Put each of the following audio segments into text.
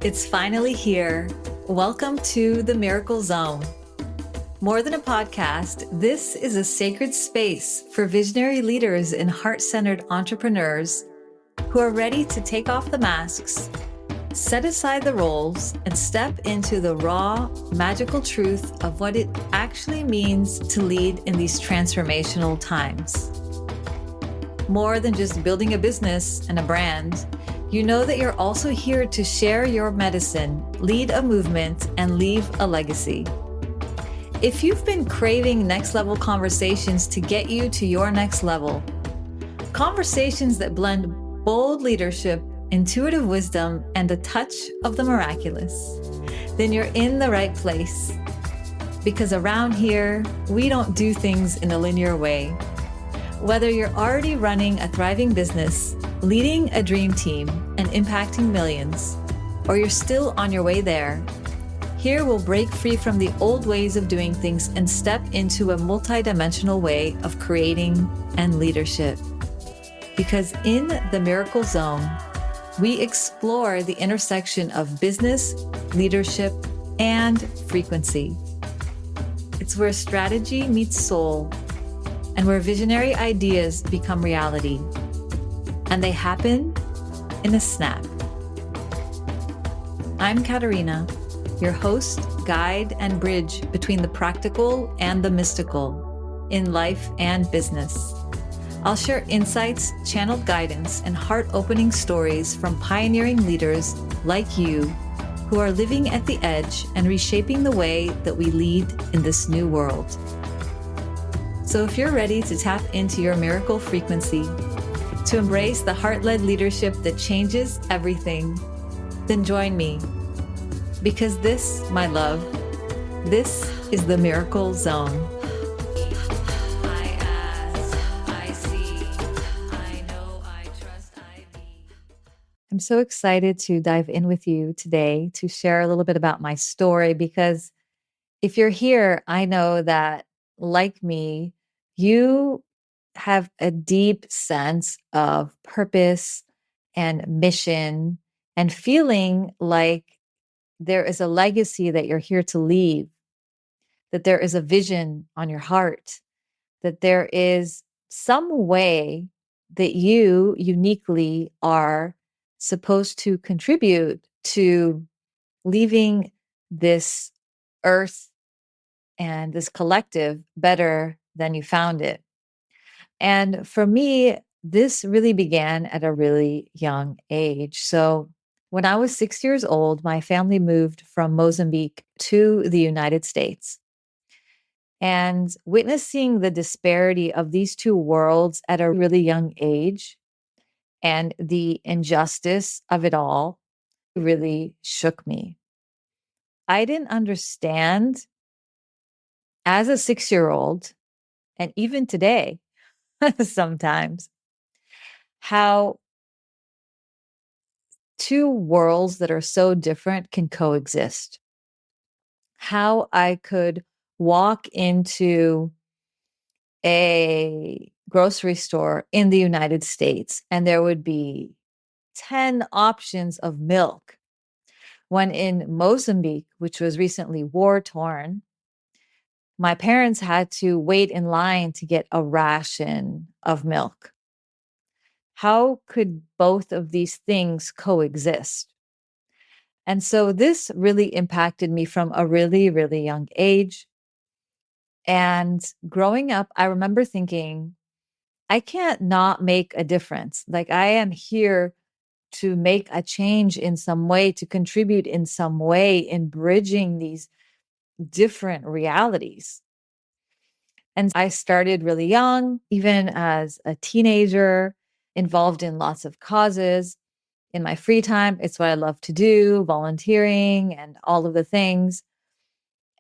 It's finally here. Welcome to the Miracle Zone. More than a podcast, this is a sacred space for visionary leaders and heart-centered entrepreneurs who are ready to take off the masks, set aside the roles, and step into the raw, magical truth of what it actually means to lead in these transformational times. More than just building a business and a brand, you know that you're also here to share your medicine, lead a movement, and leave a legacy. If you've been craving next level conversations to get you to your next level, conversations that blend bold leadership, intuitive wisdom, and a touch of the miraculous, then you're in the right place. Because around here, we don't do things in a linear way. Whether you're already running a thriving business, leading a dream team, and impacting millions, or you're still on your way there, here we'll break free from the old ways of doing things and step into a multidimensional way of creating and leadership. Because in the Miracle Zone, we explore the intersection of business, leadership, and frequency. It's where strategy meets soul, and where visionary ideas become reality. And they happen in a snap. I'm Catarina, your host, guide, and bridge between the practical and the mystical in life and business. I'll share insights, channeled guidance, and heart-opening stories from pioneering leaders like you who are living at the edge and reshaping the way that we lead in this new world. So if you're ready to tap into your miracle frequency, to embrace the heart-led leadership that changes everything, then join me. Because this, my love, this is the Miracle Zone. I ask, I see, I know, I trust, I be. I'm so excited to dive in with you today to share a little bit about my story, because if you're here, I know that, like me, you have a deep sense of purpose and mission and feeling like there is a legacy that you're here to leave, that there is a vision on your heart, that there is some way that you uniquely are supposed to contribute to leaving this earth and this collective better than you found it. And for me, this really began at a really young age. So when I was 6 years old, my family moved from Mozambique to the United States. And witnessing the disparity of these two worlds at a really young age and the injustice of it all really shook me. I didn't understand as a 6-year-old, and even today, sometimes, how two worlds that are so different can coexist. How I could walk into a grocery store in the United States and there would be 10 options of milk, when in Mozambique, which was recently war-torn, my parents had to wait in line to get a ration of milk. How could both of these things coexist? And so this really impacted me from a really, really young age. And growing up, I remember thinking, I can't not make a difference. Like, I am here to make a change in some way, to contribute in some way in bridging these different realities. And I started really young, even as a teenager, involved in lots of causes. In my free time, it's what I love to do, volunteering and all of the things.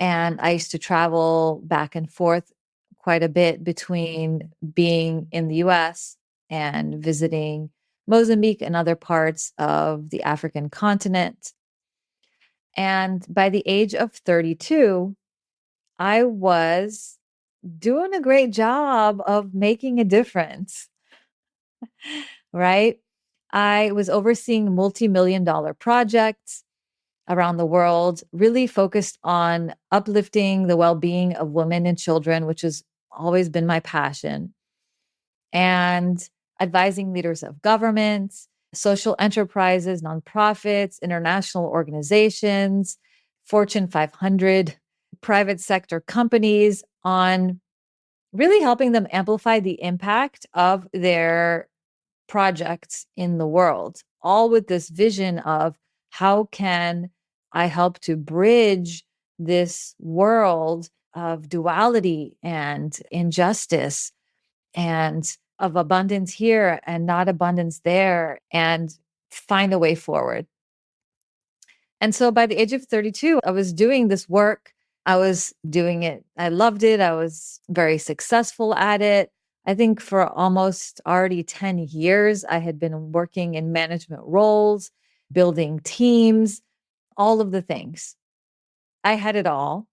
And I used to travel back and forth quite a bit between being in the US and visiting Mozambique and other parts of the African continent. And by the age of 32, I was doing a great job of making a difference, right? I was overseeing multimillion-dollar projects. around the world, really focused on uplifting the well being of women and children, which has always been my passion, and advising leaders of governments, social enterprises, nonprofits, international organizations, Fortune 500, private sector companies on really helping them amplify the impact of their projects in the world, all with this vision of how can I help to bridge this world of duality and injustice and of abundance here and not abundance there and find a way forward. And so by the age of 32, I was doing this work. I was doing it. I loved it. I was very successful at it. I think for almost already 10 years, I had been working in management roles, building teams, all of the things. I had it all.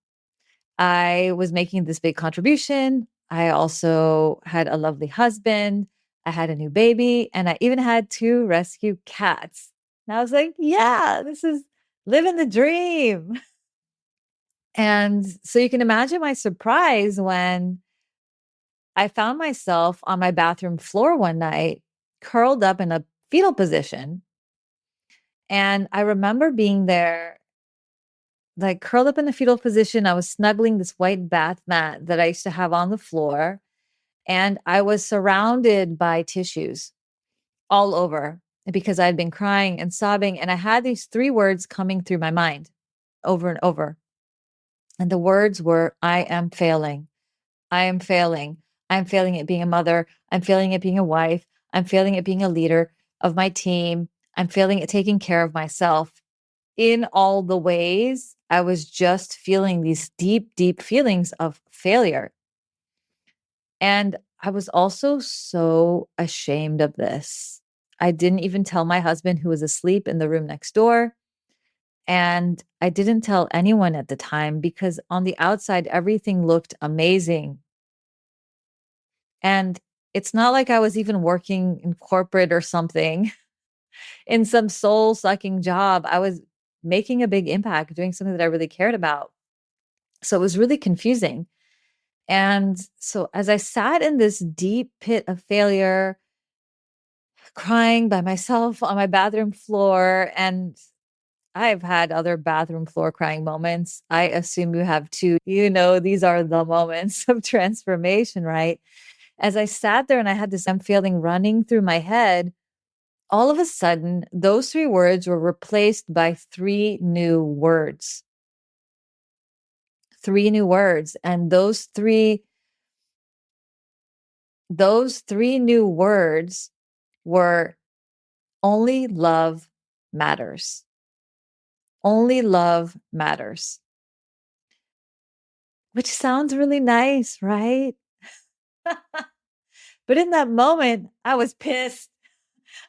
I was making this big contribution. I also had a lovely husband. I had a new baby, and I even had two rescue cats. And I was like, yeah, this is living the dream. And so you can imagine my surprise when I found myself on my bathroom floor one night, curled up in a fetal position. And I remember being there, like curled up in the fetal position. I was snuggling this white bath mat that I used to have on the floor. And I was surrounded by tissues all over because I'd been crying and sobbing. And I had these three words coming through my mind over and over. And the words were, I am failing. I am failing. I'm failing at being a mother. I'm failing at being a wife. I'm failing at being a leader of my team. I'm failing at taking care of myself. In all the ways, I was just feeling these deep, deep feelings of failure. And I was also so ashamed of this. I didn't even tell my husband, who was asleep in the room next door. And I didn't tell anyone at the time because on the outside, everything looked amazing. And it's not like I was even working in corporate or something in some soul sucking job. I was making a big impact, doing something that I really cared about. So it was really confusing. And so as I sat in this deep pit of failure, crying by myself on my bathroom floor, and I've had other bathroom floor crying moments. I assume you have too. You know, these are the moments of transformation, right? As I sat there and I had this I'm feeling running through my head, all of a sudden, those three words were replaced by three new words. Three new words. And those three new words were only love matters. Only love matters. Which sounds really nice, right? But in that moment, I was pissed.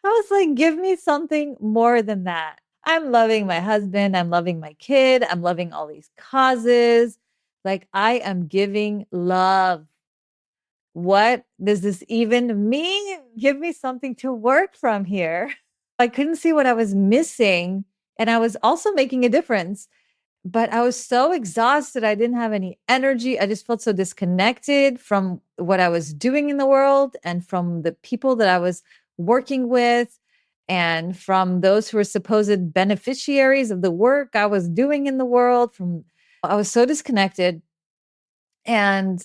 I was like, give me something more than that. I'm loving my husband. I'm loving my kid. I'm loving all these causes. Like, I am giving love. What does this even mean? Give me something to work from here. I couldn't see what I was missing. And I was also making a difference. But I was so exhausted. I didn't have any energy. I just felt so disconnected from what I was doing in the world and from the people that I was working with and from those who were supposed beneficiaries of the work I was doing in the world. I was so disconnected. And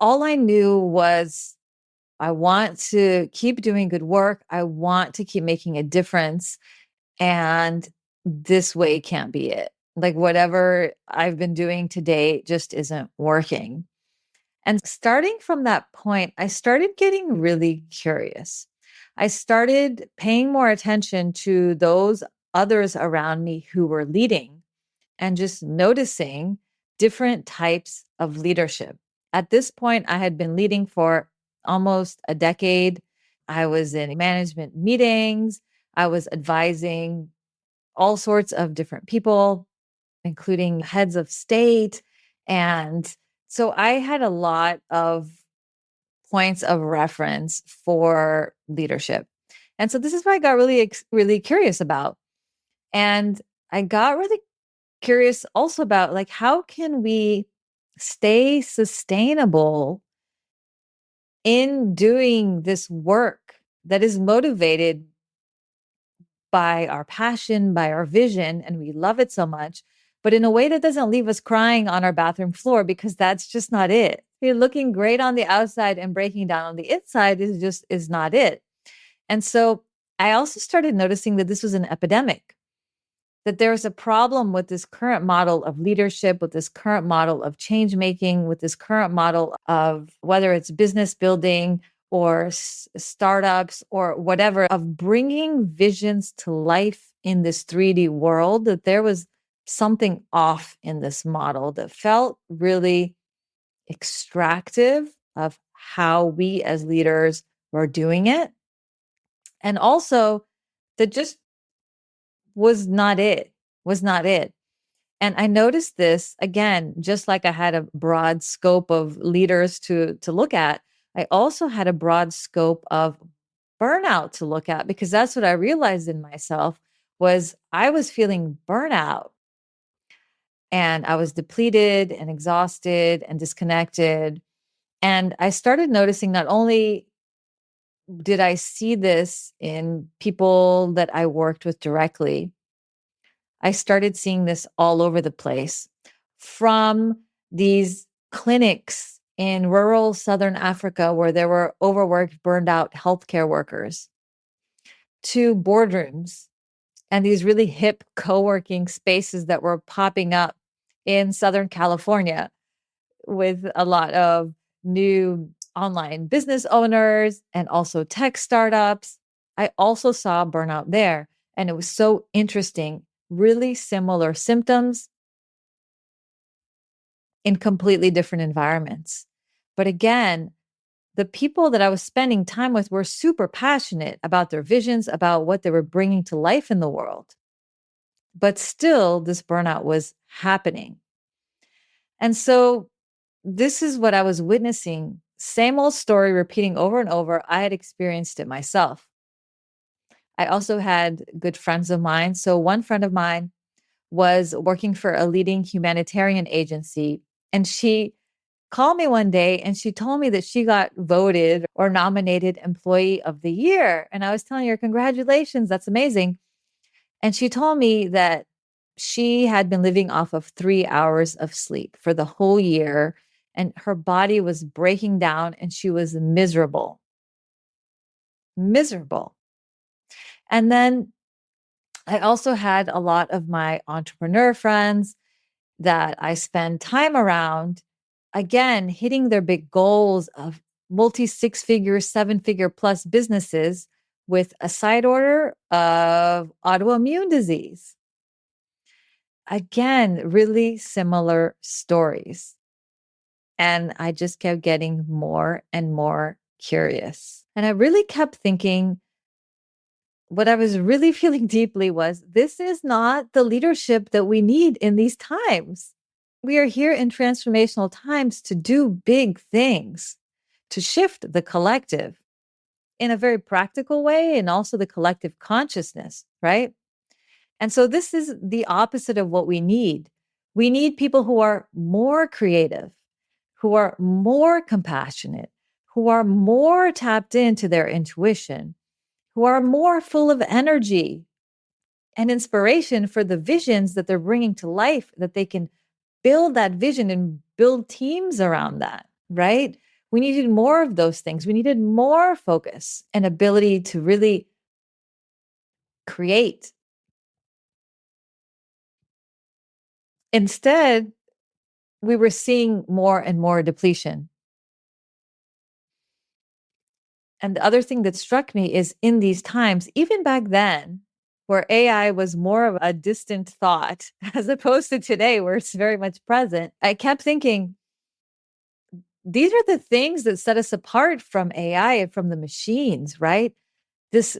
all I knew was I want to keep doing good work. I want to keep making a difference. And this way can't be it. Like whatever I've been doing today just isn't working. And starting from that point, I started getting really curious. I started paying more attention to those others around me who were leading and just noticing different types of leadership. At this point, I had been leading for almost a decade. I was in management meetings. I was advising all sorts of different people, including heads of state. And so I had a lot of points of reference for leadership. And so this is what I got really, really curious about. And I got really curious also about like how can we stay sustainable in doing this work that is motivated by our passion, by our vision, and we love it so much, but in a way that doesn't leave us crying on our bathroom floor because that's just not it. You're looking great on the outside and breaking down on the inside is not it. And so I also started noticing that this was an epidemic, that there's a problem with this current model of leadership, with this current model of change making, with this current model of whether it's business building or startups or whatever, of bringing visions to life in this 3D world, that there was something off in this model that felt really extractive of how we as leaders were doing it. And also that just was not it. And I noticed this again, just like I had a broad scope of leaders to look at, I also had a broad scope of burnout to look at, because that's what I realized in myself was I was feeling burnout and I was depleted and exhausted and disconnected. And I started noticing not only did I see this in people that I worked with directly, I started seeing this all over the place, from these clinics in rural Southern Africa where there were overworked, burned out healthcare workers, to boardrooms and these really hip co working spaces that were popping up in Southern California with a lot of new online business owners and also tech startups. I also saw burnout there. And it was so interesting, really similar symptoms in completely different environments. But again, the people that I was spending time with were super passionate about their visions, about what they were bringing to life in the world. But still, this burnout was happening. And so, this is what I was witnessing. Same old story repeating over and over. I had experienced it myself. I also had good friends of mine. So, one friend of mine was working for a leading humanitarian agency, and she called me one day and she told me that she got voted or nominated Employee of the Year. And I was telling her, congratulations, that's amazing. And she told me that she had been living off of 3 hours of sleep for the whole year, and her body was breaking down and she was miserable, miserable. And then I also had a lot of my entrepreneur friends that I spend time around, again, hitting their big goals of multi 6 figure, 7 figure plus businesses with a side order of autoimmune disease. Again, really similar stories. And I just kept getting more and more curious. And I really kept thinking, what I was really feeling deeply was this is not the leadership that we need in these times. We are here in transformational times to do big things, to shift the collective in a very practical way and also the collective consciousness, right? And so this is the opposite of what we need. We need people who are more creative, who are more compassionate, who are more tapped into their intuition, who are more full of energy and inspiration for the visions that they're bringing to life, that they can build that vision and build teams around that, right? We needed more of those things. We needed more focus and ability to really create. Instead, we were seeing more and more depletion. And the other thing that struck me is in these times, even back then, where AI was more of a distant thought, as opposed to today, where it's very much present, I kept thinking, these are the things that set us apart from AI and from the machines, right? This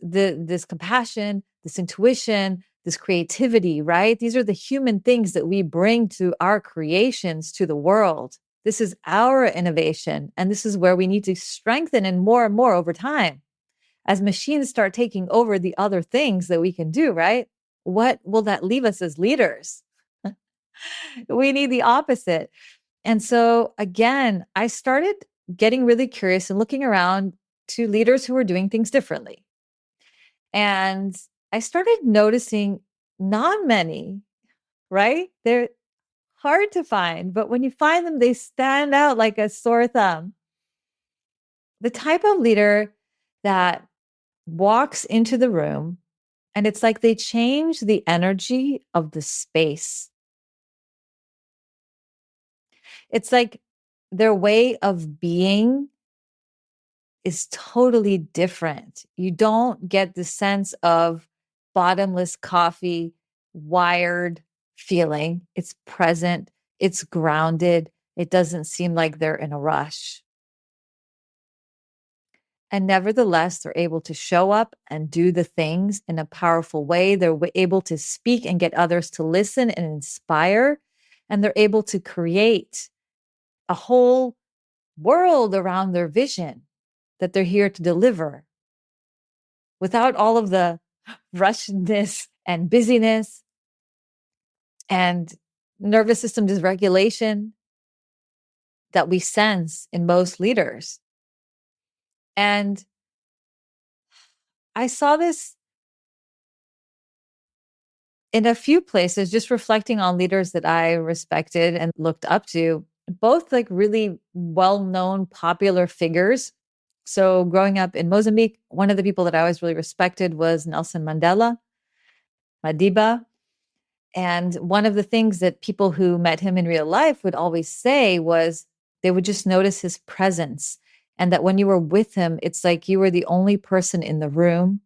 compassion, this intuition, this creativity, right? These are the human things that we bring to our creations to the world. This is our innovation. And this is where we need to strengthen and more over time as machines start taking over the other things that we can do, right? what will that leave us as leaders? We need the opposite. And so again, I started getting really curious and looking around to leaders who were doing things differently. And I started noticing not many, right? They're hard to find, but when you find them, they stand out like a sore thumb. The type of leader that walks into the room and it's like they change the energy of the space. It's like their way of being is totally different. You don't get the sense of bottomless coffee, wired feeling. It's present, it's grounded. It doesn't seem like they're in a rush. And nevertheless, they're able to show up and do the things in a powerful way. They're able to speak and get others to listen and inspire. And they're able to create a whole world around their vision that they're here to deliver without all of the rushness and busyness and nervous system dysregulation that we sense in most leaders. And I saw this in a few places, just reflecting on leaders that I respected and looked up to, both like really well known, popular figures. So, growing up in Mozambique, one of the people that I always really respected was Nelson Mandela, Madiba. And one of the things that people who met him in real life would always say was they would just notice his presence. And that when you were with him, it's like you were the only person in the room,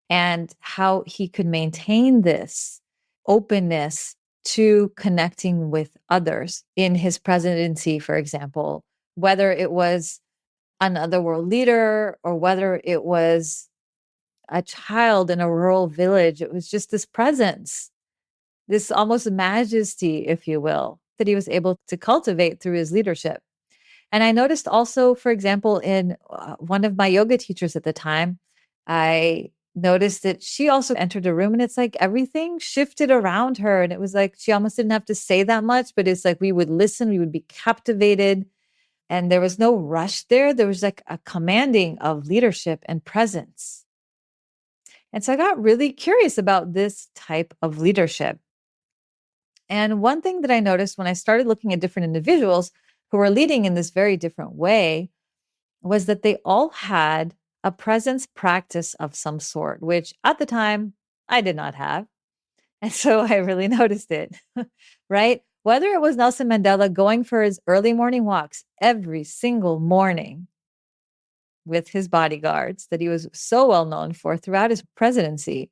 and how he could maintain this openness to connecting with others in his presidency, for example, whether it was another world leader or whether it was a child in a rural village. It was just this presence, this almost majesty, if you will, that he was able to cultivate through his leadership. And I noticed also, for example, in one of my yoga teachers at the time, I noticed that she also entered a room and it's like everything shifted around her. And it was like she almost didn't have to say that much, but it's like we would listen, we would be captivated. And there was no rush there. There was like a commanding of leadership and presence. And so I got really curious about this type of leadership. And one thing that I noticed when I started looking at different individuals who were leading in this very different way was that they all had a presence practice of some sort, which at the time I did not have. And so I really noticed it, right? Whether it was Nelson Mandela going for his early morning walks every single morning with his bodyguards that he was so well known for throughout his presidency,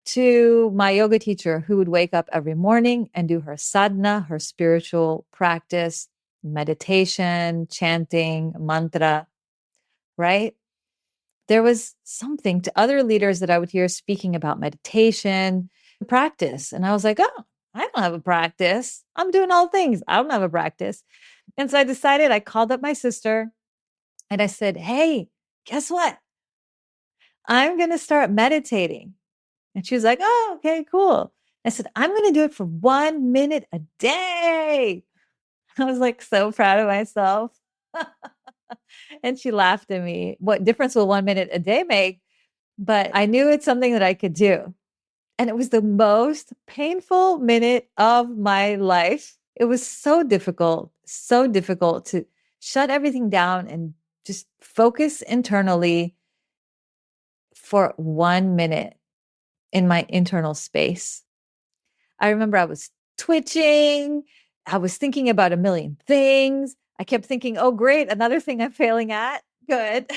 to my yoga teacher who would wake up every morning and do her sadhana, her spiritual practice, meditation, chanting, mantra, right? There was something to other leaders that I would hear speaking about meditation, practice. And I was like, oh, I don't have a practice. I'm doing all things. I don't have a practice. And so I decided, I called up my sister and I said, hey, guess what? I'm going to start meditating. And she was like, oh, okay, cool. I said, I'm going to do it for 1 minute a day. I was like so proud of myself. And she laughed at me. What difference will 1 minute a day make? But I knew it's something that I could do. And it was the most painful minute of my life. It was so difficult to shut everything down and just focus internally for 1 minute in my internal space. I remember I was twitching. I was thinking about a million things. I kept thinking, oh, great, another thing I'm failing at. Good.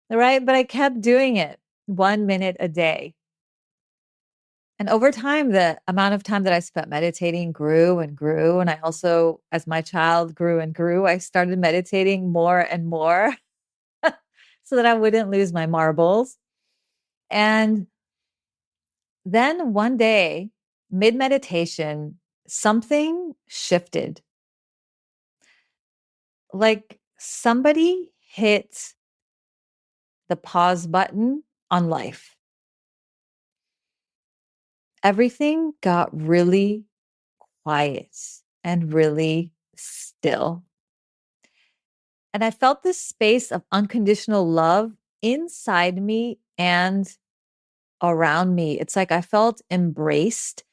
Right. But I kept doing it 1 minute a day. And over time, the amount of time that I spent meditating grew and grew. And I also, as my child grew and grew, I started meditating more and more so that I wouldn't lose my marbles. And then one day, mid meditation, something shifted. Like somebody hit the pause button on life. everything got really quiet and really still. And I felt this space of unconditional love inside me and around me. It's like I felt embraced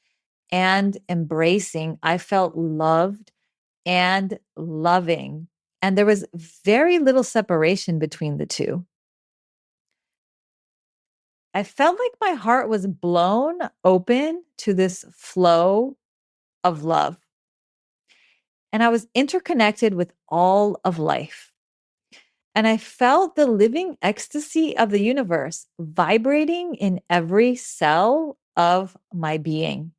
and embracing. I felt loved and loving. And there was very little separation between the two. I felt like my heart was blown open to this flow of love. And I was interconnected with all of life. And I felt the living ecstasy of the universe vibrating in every cell of my being.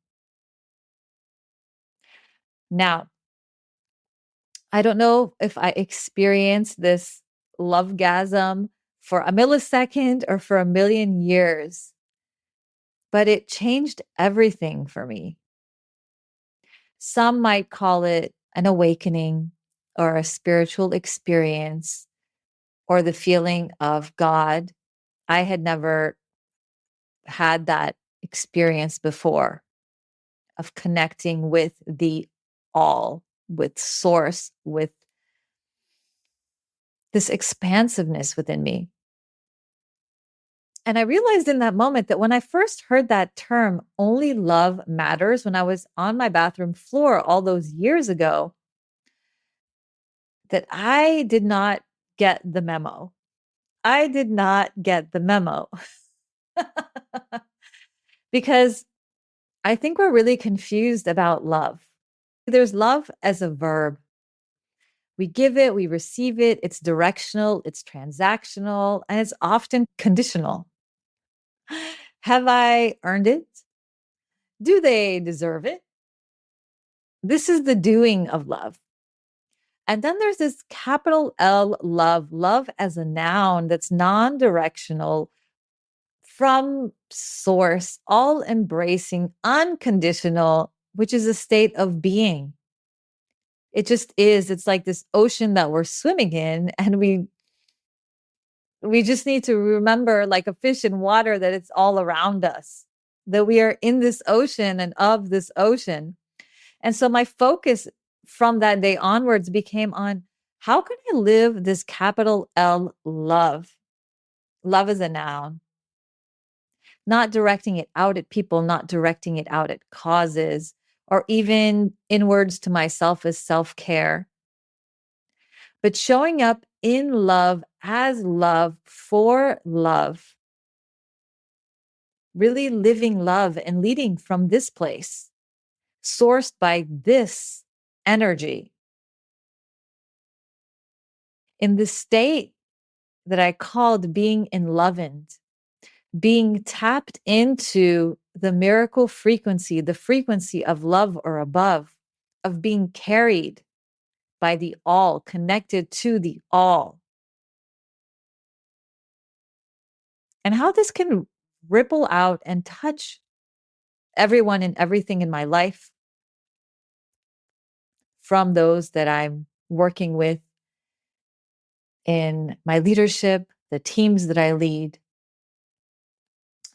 Now, I don't know if I experienced this lovegasm for a millisecond or for a million years, but it changed everything for me. Some might call it an awakening or a spiritual experience or the feeling of God. I had never had that experience before of connecting with the all, with source, with this expansiveness within me. And I realized in that moment that when I first heard that term, only love matters, when I was on my bathroom floor all those years ago, that I did not get the memo. I did not get the memo because I think we're really confused about love. There's love as a verb. We give it, we receive it, it's directional, it's transactional, and it's often conditional. Have I earned it? Do they deserve it? This is the doing of love. And then there's this capital L love, love as a noun that's non directional, from source, all embracing, unconditional, which is a state of being. It just is. It's like this ocean that we're swimming in, and we just need to remember, like a fish in water, that it's all around us, that we are in this ocean and of this ocean. And so my focus from that day onwards became on, how can I live this capital L love? Love is a noun, not directing it out at people, not directing it out at causes, or even inwards to myself as self care, but showing up in love as love for love, really living love and leading from this place, sourced by this energy, in this state that I called being enlivened, being tapped into the miracle frequency, the frequency of love or above, of being carried by the all, connected to the all. And how this can ripple out and touch everyone and everything in my life, from those that I'm working with in my leadership, the teams that I lead,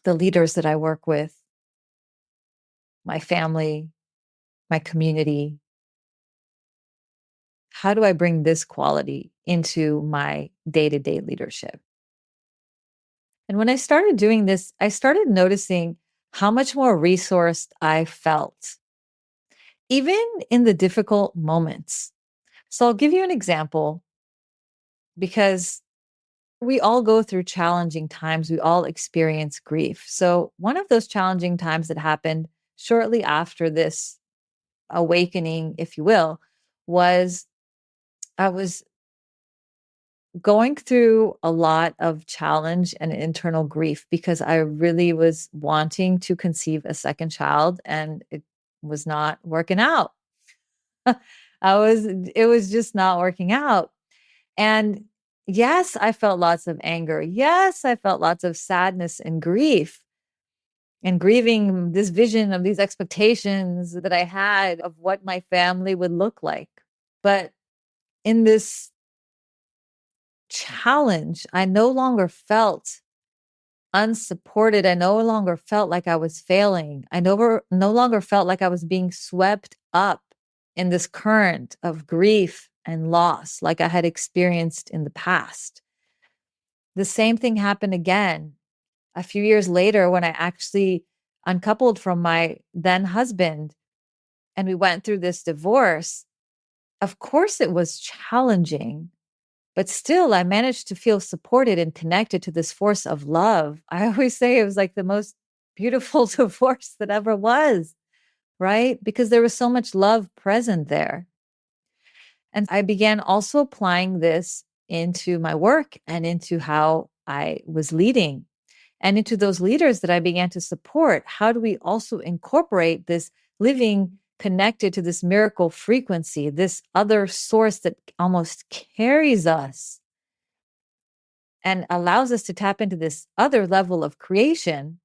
the leaders that I work with, my family, my community. How do I bring this quality into my day-to-day leadership? And when I started doing this, I started noticing how much more resourced I felt, even in the difficult moments. So I'll give you an example, because we all go through challenging times. We all experience grief. So one of those challenging times that happened shortly after this awakening, if you will, was I was going through a lot of challenge and internal grief, because I really was wanting to conceive a second child, and it was not working out. It was just not working out. And yes, I felt lots of anger. Yes, I felt lots of sadness and grief, and grieving this vision of these expectations that I had of what my family would look like. But in this challenge, I no longer felt unsupported. I no longer felt like I was failing. No longer felt like I was being swept up in this current of grief and loss like I had experienced in the past. The same thing happened again a few years later when I actually uncoupled from my then husband and we went through this divorce. Of course, it was challenging, but still, I managed to feel supported and connected to this force of love. I always say it was like the most beautiful divorce that ever was, right? Because there was so much love present there. And I began also applying this into my work and into how I was leading and into those leaders that I began to support. How do we also incorporate this living connected to this miracle frequency, this other source that almost carries us and allows us to tap into this other level of creation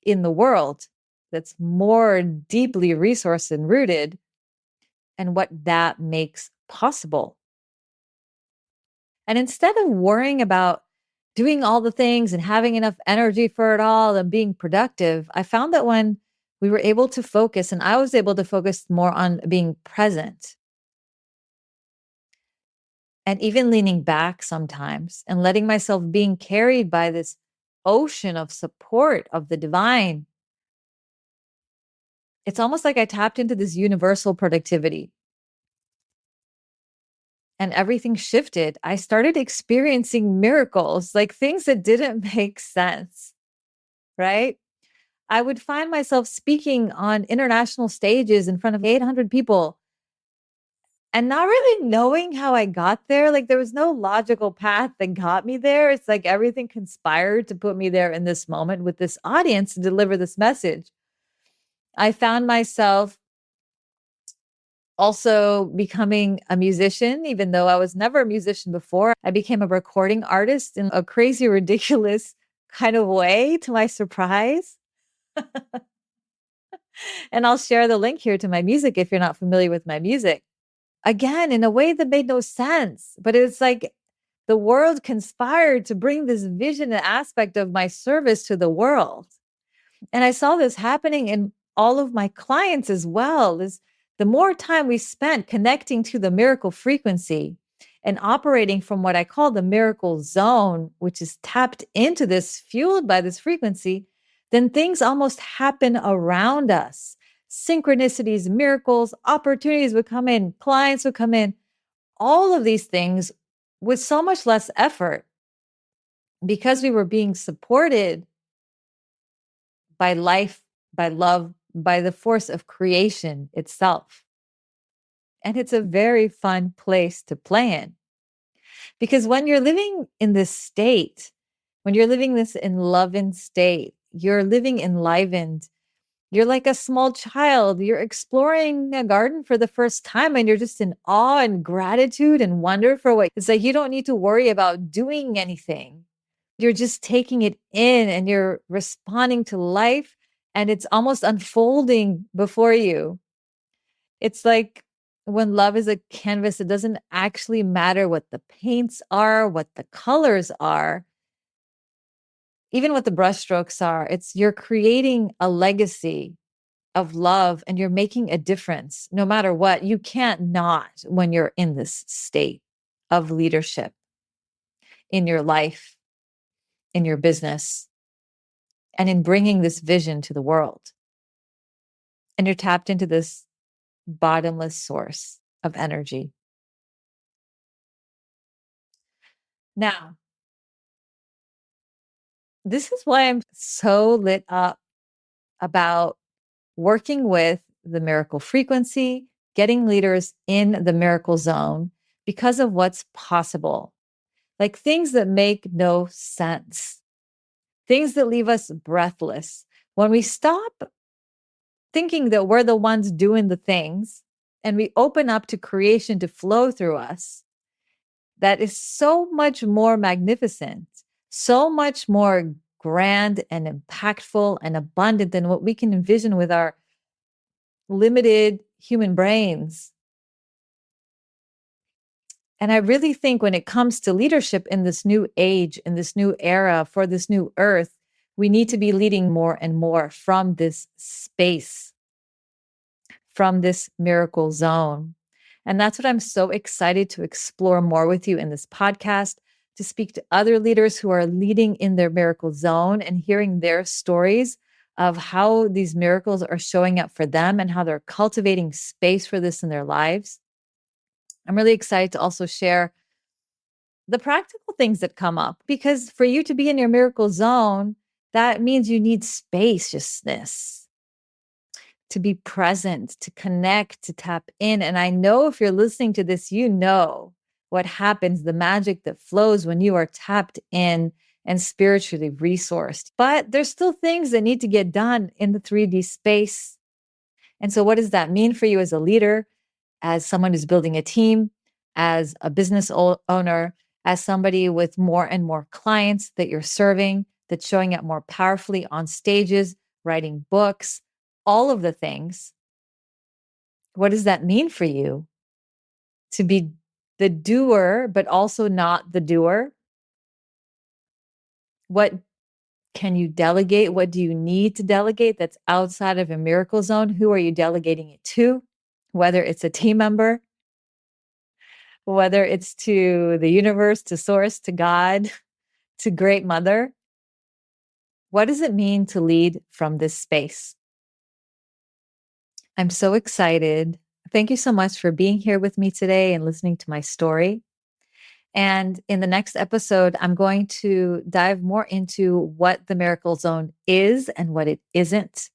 in the world that's more deeply resourced and rooted, and what that makes possible. And instead of worrying about doing all the things and having enough energy for it all and being productive, I found that when we were able to focus, and I was able to focus more on being present and even leaning back sometimes and letting myself being carried by this ocean of support of the divine. It's almost like I tapped into this universal productivity and everything shifted. I started experiencing miracles, like things that didn't make sense, right? I would find myself speaking on international stages in front of 800 people and not really knowing how I got there. Like there was no logical path that got me there. It's like everything conspired to put me there in this moment with this audience to deliver this message. I found myself also becoming a musician, even though I was never a musician before. I became a recording artist in a crazy, ridiculous kind of way, to my surprise. And I'll share the link here to my music if you're not familiar with my music. Again, in a way that made no sense, but it's like the world conspired to bring this vision and aspect of my service to the world. And I saw this happening in all of my clients as well. Is the more time we spent connecting to the miracle frequency and operating from what I call the miracle zone, which is tapped into this, fueled by this frequency, then things almost happen around us. Synchronicities, miracles, opportunities would come in, clients would come in, all of these things with so much less effort because we were being supported by life, by love, by the force of creation itself. And it's a very fun place to play in because when you're living in this state, when you're living this enlivened state, you're living enlivened. You're like a small child. You're exploring a garden for the first time and you're just in awe and gratitude and wonder for what it's like. You don't need to worry about doing anything. You're just taking it in and you're responding to life and it's almost unfolding before you. It's like when love is a canvas, it doesn't actually matter what the paints are, what the colors are, even what the brushstrokes are. It's you're creating a legacy of love and you're making a difference no matter what. You can't not when you're in this state of leadership in your life, in your business, and in bringing this vision to the world. And you're tapped into this bottomless source of energy. Now, this is why I'm so lit up about working with the miracle frequency, getting leaders in the miracle zone because of what's possible. Like things that make no sense, things that leave us breathless. When we stop thinking that we're the ones doing the things and we open up to creation to flow through us, that is so much more magnificent, so much more grand and impactful and abundant than what we can envision with our limited human brains. And I really think when it comes to leadership in this new age, in this new era, for this new earth, We need to be leading more and more from this space, from this miracle zone. And that's what I'm so excited to explore more with you in this podcast, to speak to other leaders who are leading in their miracle zone and hearing their stories of how these miracles are showing up for them and how they're cultivating space for this in their lives. I'm really excited to also share the practical things that come up, because for you to be in your miracle zone, that means you need spaciousness, to be present, to connect, to tap in. And I know if you're listening to this, you know what happens, the magic that flows when you are tapped in and spiritually resourced. But there's still things that need to get done in the 3D space. And so what does that mean for you as a leader, as someone who's building a team, as a business owner, as somebody with more and more clients that you're serving, that's showing up more powerfully on stages, writing books, all of the things? What does that mean for you to be the doer, but also not the doer? What can you delegate? What do you need to delegate that's outside of a miracle zone? Who are you delegating it to? Whether it's a team member, whether it's to the universe, to source, to God, to Great Mother. What does it mean to lead from this space? I'm so excited. Thank you so much for being here with me today and listening to my story. And in the next episode, I'm going to dive more into what the miracle zone is and what it isn't,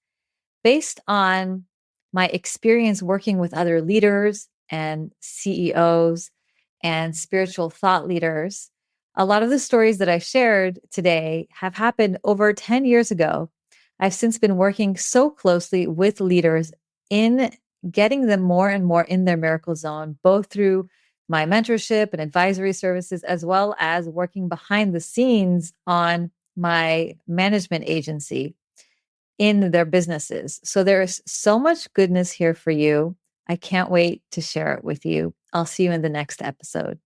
based on my experience working with other leaders and CEOs and spiritual thought leaders. A lot of the stories that I shared today have happened over 10 years ago. I've since been working so closely with leaders in getting them more and more in their miracle zone, both through my mentorship and advisory services, as well as working behind the scenes on my management agency in their businesses. So there's so much goodness here for you. I can't wait to share it with you. I'll see you in the next episode.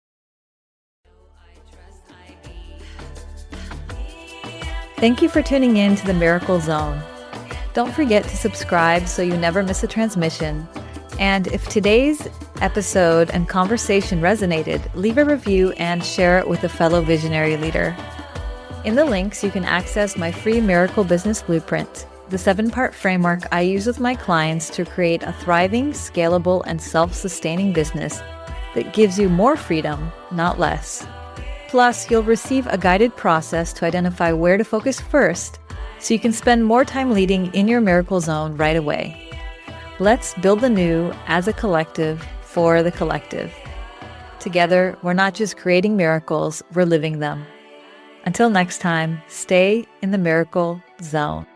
Thank you for tuning in to the Miracle Zone. Don't forget to subscribe so you never miss a transmission. And if today's episode and conversation resonated, leave a review and share it with a fellow visionary leader. In the links, you can access my free Miracle Business Blueprint, the 7-part framework I use with my clients to create a thriving, scalable, and self-sustaining business that gives you more freedom, not less. Plus, you'll receive a guided process to identify where to focus first so you can spend more time leading in your miracle zone right away. Let's build the new as a collective for the collective. Together, we're not just creating miracles, we're living them. Until next time, stay in the miracle zone.